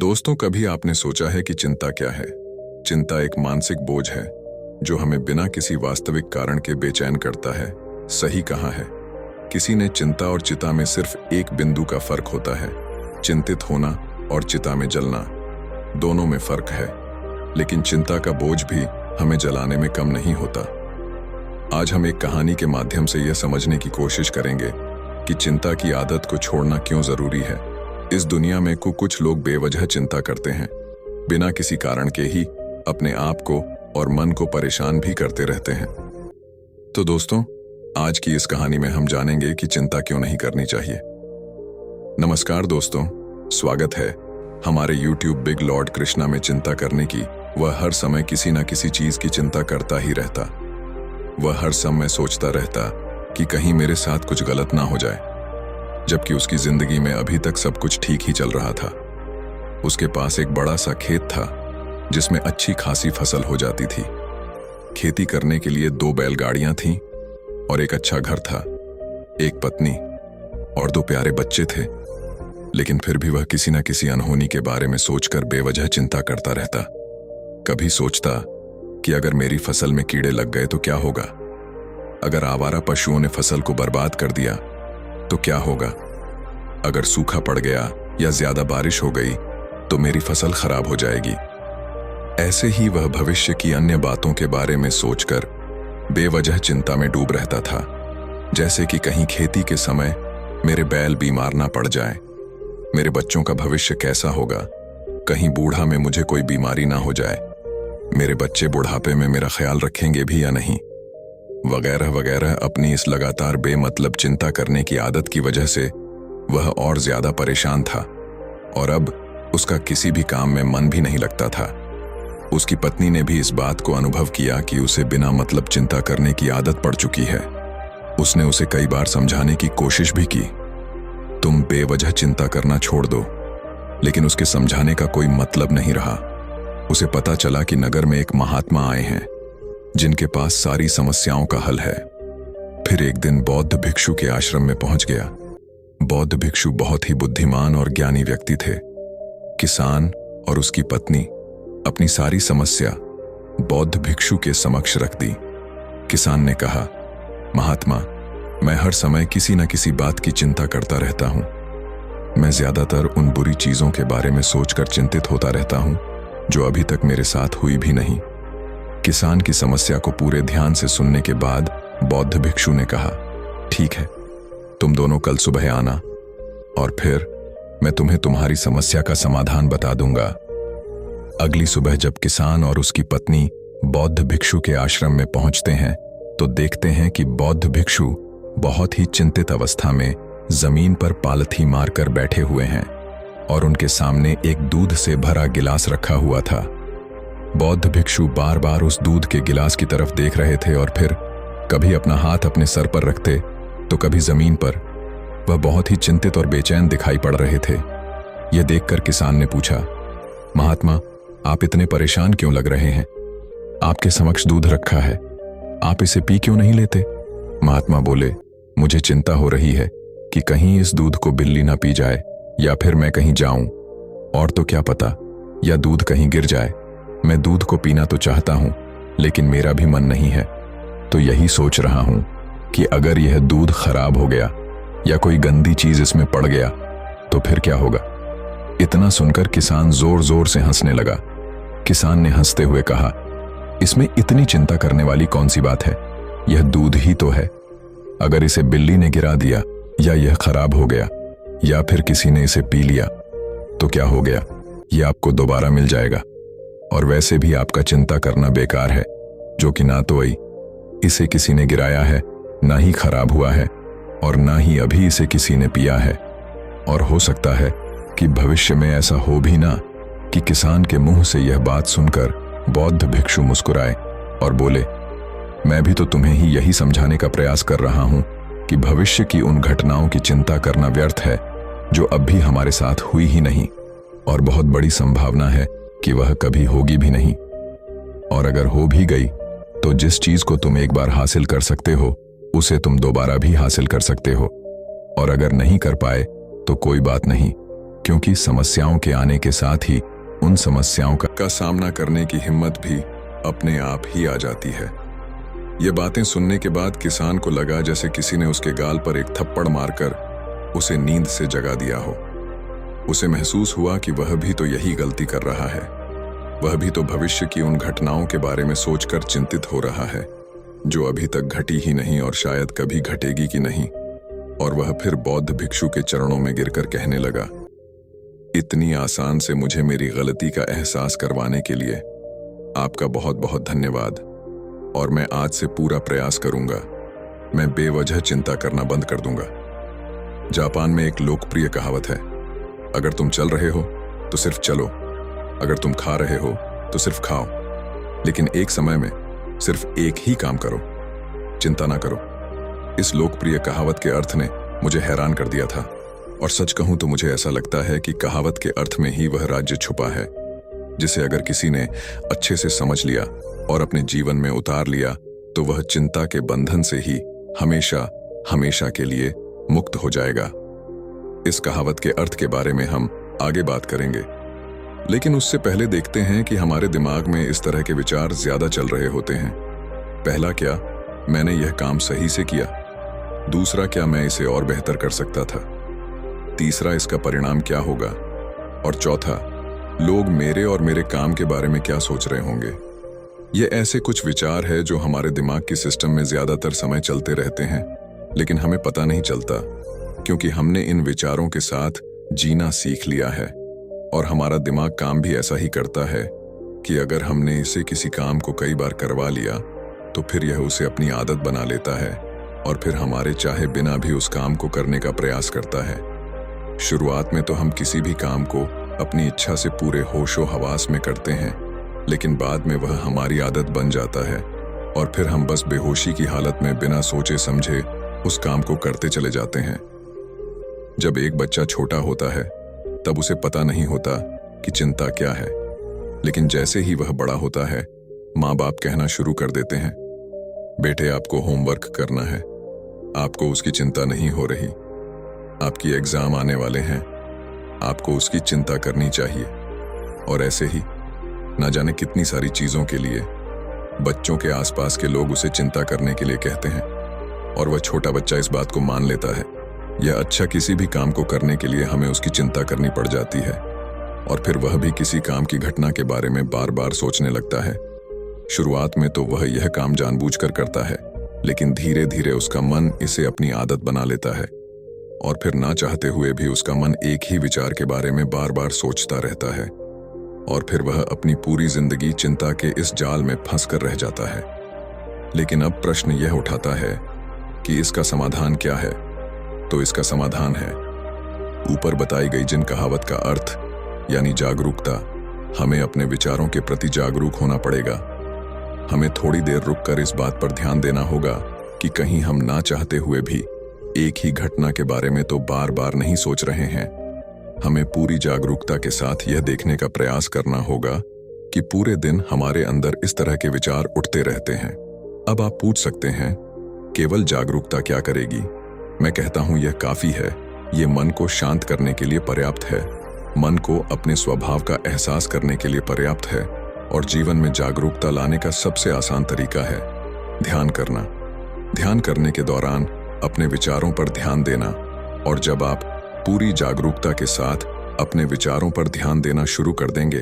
दोस्तों, कभी आपने सोचा है कि चिंता क्या है? चिंता एक मानसिक बोझ है जो हमें बिना किसी वास्तविक कारण के बेचैन करता है। सही कहा है। किसी ने चिंता और चिता में सिर्फ एक बिंदु का फर्क होता है। चिंतित होना और चिता में जलना, दोनों में फर्क है, लेकिन चिंता का बोझ भी हमें जलाने में कम नहीं होता। आज हम एक कहानी के माध्यम से यह समझने की कोशिश करेंगे कि चिंता की आदत को छोड़ना क्यों जरूरी है। इस दुनिया में कुछ लोग बेवजह चिंता करते हैं, बिना किसी कारण के ही अपने आप को और मन को परेशान भी करते रहते हैं। तो दोस्तों, आज की इस कहानी में हम जानेंगे कि चिंता क्यों नहीं करनी चाहिए। नमस्कार दोस्तों, स्वागत है हमारे YouTube बिग लॉर्ड कृष्णा में। चिंता करने की, वह हर समय किसी न किसी चीज की चिंता करता ही रहता। वह हर समय सोचता रहता कि कहीं मेरे साथ कुछ गलत ना हो जाए, जबकि उसकी जिंदगी में अभी तक सब कुछ ठीक ही चल रहा था। उसके पास एक बड़ा सा खेत था जिसमें अच्छी खासी फसल हो जाती थी। खेती करने के लिए 2 बैलगाड़ियां थीं और एक अच्छा घर था, एक पत्नी और 2 प्यारे बच्चे थे। लेकिन फिर भी वह किसी न किसी अनहोनी के बारे में सोचकर बेवजह चिंता करता रहता। कभी सोचता कि अगर मेरी फसल में कीड़े लग गए तो क्या होगा, अगर आवारा पशुओं ने फसल को बर्बाद कर दिया तो क्या होगा, अगर सूखा पड़ गया या ज्यादा बारिश हो गई तो मेरी फसल खराब हो जाएगी। ऐसे ही वह भविष्य की अन्य बातों के बारे में सोचकर बेवजह चिंता में डूब रहता था। जैसे कि कहीं खेती के समय मेरे बैल बीमार ना पड़ जाए, मेरे बच्चों का भविष्य कैसा होगा, कहीं बूढ़ा में मुझे कोई बीमारी ना हो जाए, मेरे बच्चे बुढ़ापे में मेरा ख्याल रखेंगे भी या नहीं, वगैरह वगैरह। अपनी इस लगातार बेमतलब चिंता करने की आदत की वजह से वह और ज्यादा परेशान था और अब उसका किसी भी काम में मन भी नहीं लगता था। उसकी पत्नी ने भी इस बात को अनुभव किया कि उसे बिना मतलब चिंता करने की आदत पड़ चुकी है। उसने उसे कई बार समझाने की कोशिश भी की, तुम बेवजह चिंता करना छोड़ दो, लेकिन उसके समझाने का कोई मतलब नहीं रहा। उसे पता चला कि नगर में एक महात्मा आए हैं जिनके पास सारी समस्याओं का हल है। फिर एक दिन बौद्ध भिक्षु के आश्रम में पहुंच गया। बौद्ध भिक्षु बहुत ही बुद्धिमान और ज्ञानी व्यक्ति थे। किसान और उसकी पत्नी अपनी सारी समस्या बौद्ध भिक्षु के समक्ष रख दी। किसान ने कहा, महात्मा, मैं हर समय किसी न किसी बात की चिंता करता रहता हूं। मैं ज्यादातर उन बुरी चीजों के बारे में सोचकर चिंतित होता रहता हूं जो अभी तक मेरे साथ हुई भी नहीं। किसान की समस्या को पूरे ध्यान से सुनने के बाद बौद्ध भिक्षु ने कहा, ठीक है, तुम दोनों कल सुबह आना और फिर मैं तुम्हें तुम्हारी समस्या का समाधान बता दूंगा। अगली सुबह जब किसान और उसकी पत्नी बौद्ध भिक्षु के आश्रम में पहुंचते हैं तो देखते हैं कि बौद्ध भिक्षु बहुत ही चिंतित अवस्था में जमीन पर पालथी मारकर बैठे हुए हैं और उनके सामने एक दूध से भरा गिलास रखा हुआ था। बौद्ध भिक्षु बार बार उस दूध के गिलास की तरफ देख रहे थे और फिर कभी अपना हाथ अपने सर पर रखते तो कभी जमीन पर। वह बहुत ही चिंतित और बेचैन दिखाई पड़ रहे थे। यह देखकर किसान ने पूछा, महात्मा, आप इतने परेशान क्यों लग रहे हैं? आपके समक्ष दूध रखा है, आप इसे पी क्यों नहीं लेते? महात्मा बोले, मुझे चिंता हो रही है कि कहीं इस दूध को बिल्ली ना पी जाए या फिर मैं कहीं जाऊं और तो क्या पता, या दूध कहीं गिर जाए। मैं दूध को पीना तो चाहता हूं, लेकिन मेरा भी मन नहीं है। तो यही सोच रहा हूं कि अगर यह दूध खराब हो गया या कोई गंदी चीज इसमें पड़ गया तो फिर क्या होगा? इतना सुनकर किसान जोर जोर से हंसने लगा। किसान ने हंसते हुए कहा, इसमें इतनी चिंता करने वाली कौन सी बात है? यह दूध ही तो है। अगर इसे बिल्ली ने गिरा दिया या यह खराब हो गया या फिर किसी ने इसे पी लिया तो क्या हो गया? यह आपको दोबारा मिल जाएगा। और वैसे भी आपका चिंता करना बेकार है, जो कि ना तो इसे किसी ने गिराया है, ना ही खराब हुआ है और ना ही अभी इसे किसी ने पिया है। और हो सकता है कि भविष्य में ऐसा हो भी ना। कि किसान के मुंह से यह बात सुनकर बौद्ध भिक्षु मुस्कुराए और बोले, मैं भी तो तुम्हें ही यही समझाने का प्रयास कर रहा हूं कि भविष्य की उन घटनाओं की चिंता करना व्यर्थ है जो अब भी हमारे साथ हुई ही नहीं और बहुत बड़ी संभावना है कि वह कभी होगी भी नहीं। और अगर हो भी गई तो जिस चीज को तुम एक बार हासिल कर सकते हो उसे तुम दोबारा भी हासिल कर सकते हो, और अगर नहीं कर पाए तो कोई बात नहीं, क्योंकि समस्याओं के आने के साथ ही उन समस्याओं का सामना करने की हिम्मत भी अपने आप ही आ जाती है। ये बातें सुनने के बाद किसान को लगा जैसे किसी ने उसके गाल पर एक थप्पड़ मारकर उसे नींद से जगा दिया हो। उसे महसूस हुआ कि वह भी तो यही गलती कर रहा है। वह भी तो भविष्य की उन घटनाओं के बारे में सोचकर चिंतित हो रहा है जो अभी तक घटी ही नहीं और शायद कभी घटेगी कि नहीं। और वह फिर बौद्ध भिक्षु के चरणों में गिरकर कहने लगा, इतनी आसान से मुझे मेरी गलती का एहसास करवाने के लिए आपका बहुत बहुत धन्यवाद, और मैं आज से पूरा प्रयास करूंगा। मैं बेवजह चिंता करना बंद कर दूंगा। जापान में एक लोकप्रिय कहावत है, अगर तुम चल रहे हो तो सिर्फ चलो, अगर तुम खा रहे हो तो सिर्फ खाओ, लेकिन एक समय में सिर्फ एक ही काम करो, चिंता ना करो। इस लोकप्रिय कहावत के अर्थ ने मुझे हैरान कर दिया था, और सच कहूं तो मुझे ऐसा लगता है कि कहावत के अर्थ में ही वह राज्य छुपा है जिसे अगर किसी ने अच्छे से समझ लिया और अपने जीवन में उतार लिया तो वह चिंता के बंधन से ही हमेशा हमेशा के लिए मुक्त हो जाएगा। इस कहावत के अर्थ के बारे में हम आगे बात करेंगे, लेकिन उससे पहले देखते हैं कि हमारे दिमाग में इस तरह के विचार ज्यादा चल रहे होते हैं। पहला, क्या मैंने यह काम सही से किया? दूसरा, क्या मैं इसे और बेहतर कर सकता था? तीसरा, इसका परिणाम क्या होगा? और चौथा, लोग मेरे और मेरे काम के बारे में क्या सोच रहे होंगे? ये ऐसे कुछ विचार है जो हमारे दिमाग के सिस्टम में ज्यादातर समय चलते रहते हैं, लेकिन हमें पता नहीं चलता क्योंकि हमने इन विचारों के साथ जीना सीख लिया है। और हमारा दिमाग काम भी ऐसा ही करता है कि अगर हमने इसे किसी काम को कई बार करवा लिया तो फिर यह उसे अपनी आदत बना लेता है और फिर हमारे चाहे बिना भी उस काम को करने का प्रयास करता है। शुरुआत में तो हम किसी भी काम को अपनी इच्छा से पूरे होशो हवास में करते हैं, लेकिन बाद में वह हमारी आदत बन जाता है और फिर हम बस बेहोशी की हालत में बिना सोचे समझे उस काम को करते चले जाते हैं। जब एक बच्चा छोटा होता है तब उसे पता नहीं होता कि चिंता क्या है, लेकिन जैसे ही वह बड़ा होता है माँ बाप कहना शुरू कर देते हैं, बेटे आपको होमवर्क करना है, आपको उसकी चिंता नहीं हो रही, आपकी एग्जाम आने वाले हैं, आपको उसकी चिंता करनी चाहिए। और ऐसे ही ना जाने कितनी सारी चीजों के लिए बच्चों के आसपास के लोग उसे चिंता करने के लिए कहते हैं और वह छोटा बच्चा इस बात को मान लेता है। यह अच्छा, किसी भी काम को करने के लिए हमें उसकी चिंता करनी पड़ जाती है और फिर वह भी किसी काम की घटना के बारे में बार बार सोचने लगता है। शुरुआत में तो वह यह काम जानबूझकर करता है, लेकिन धीरे धीरे उसका मन इसे अपनी आदत बना लेता है और फिर ना चाहते हुए भी उसका मन एक ही विचार के बारे में बार बार सोचता रहता है और फिर वह अपनी पूरी जिंदगी चिंता के इस जाल में फंस कर रह जाता है। लेकिन अब प्रश्न यह उठाता है कि इसका समाधान क्या है? तो इसका समाधान है ऊपर बताई गई जिन कहावत का अर्थ यानी जागरूकता। हमें अपने विचारों के प्रति जागरूक होना पड़ेगा। हमें थोड़ी देर रुककर इस बात पर ध्यान देना होगा कि कहीं हम ना चाहते हुए भी एक ही घटना के बारे में तो बार बार नहीं सोच रहे हैं। हमें पूरी जागरूकता के साथ यह देखने का प्रयास करना होगा कि पूरे दिन हमारे अंदर इस तरह के विचार उठते रहते हैं। अब आप पूछ सकते हैं, केवल जागरूकता क्या करेगी? मैं कहता हूं यह काफी है। यह मन को शांत करने के लिए पर्याप्त है, मन को अपने स्वभाव का एहसास करने के लिए पर्याप्त है और जीवन में जागरूकता लाने का सबसे आसान तरीका है ध्यान करना। ध्यान करने के दौरान अपने विचारों पर ध्यान देना, और जब आप पूरी जागरूकता के साथ अपने विचारों पर ध्यान देना शुरू कर देंगे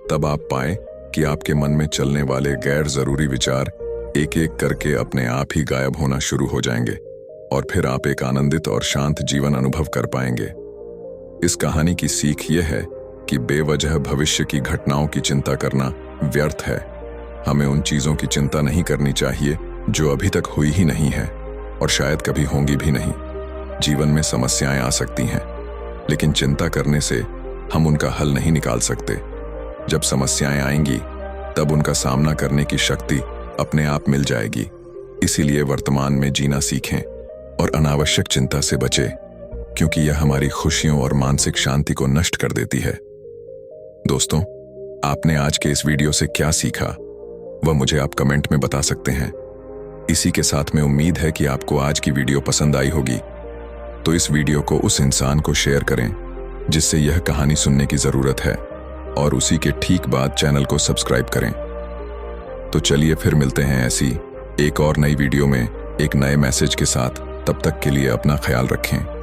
तब आप पाएं कि आपके मन में चलने वाले गैर जरूरी विचार एक एक करके अपने आप ही गायब होना शुरू हो जाएंगे और फिर आप एक आनंदित और शांत जीवन अनुभव कर पाएंगे। इस कहानी की सीख यह है कि बेवजह भविष्य की घटनाओं की चिंता करना व्यर्थ है। हमें उन चीजों की चिंता नहीं करनी चाहिए जो अभी तक हुई ही नहीं है और शायद कभी होंगी भी नहीं। जीवन में समस्याएं आ सकती हैं, लेकिन चिंता करने से हम उनका हल नहीं निकाल सकते। जब समस्याएं आएंगी तब उनका सामना करने की शक्ति अपने आप मिल जाएगी। इसीलिए वर्तमान में जीना सीखें और अनावश्यक चिंता से बचें, क्योंकि यह हमारी खुशियों और मानसिक शांति को नष्ट कर देती है। दोस्तों, आपने आज के इस वीडियो से क्या सीखा वह मुझे आप कमेंट में बता सकते हैं। इसी के साथ में उम्मीद है कि आपको आज की वीडियो पसंद आई होगी, तो इस वीडियो को उस इंसान को शेयर करें जिससे यह कहानी सुनने की जरूरत है, और उसी के ठीक बाद चैनल को सब्सक्राइब करें। तो चलिए फिर मिलते हैं ऐसी एक और नई वीडियो में एक नए मैसेज के साथ। तब तक के लिए अपना ख्याल रखें।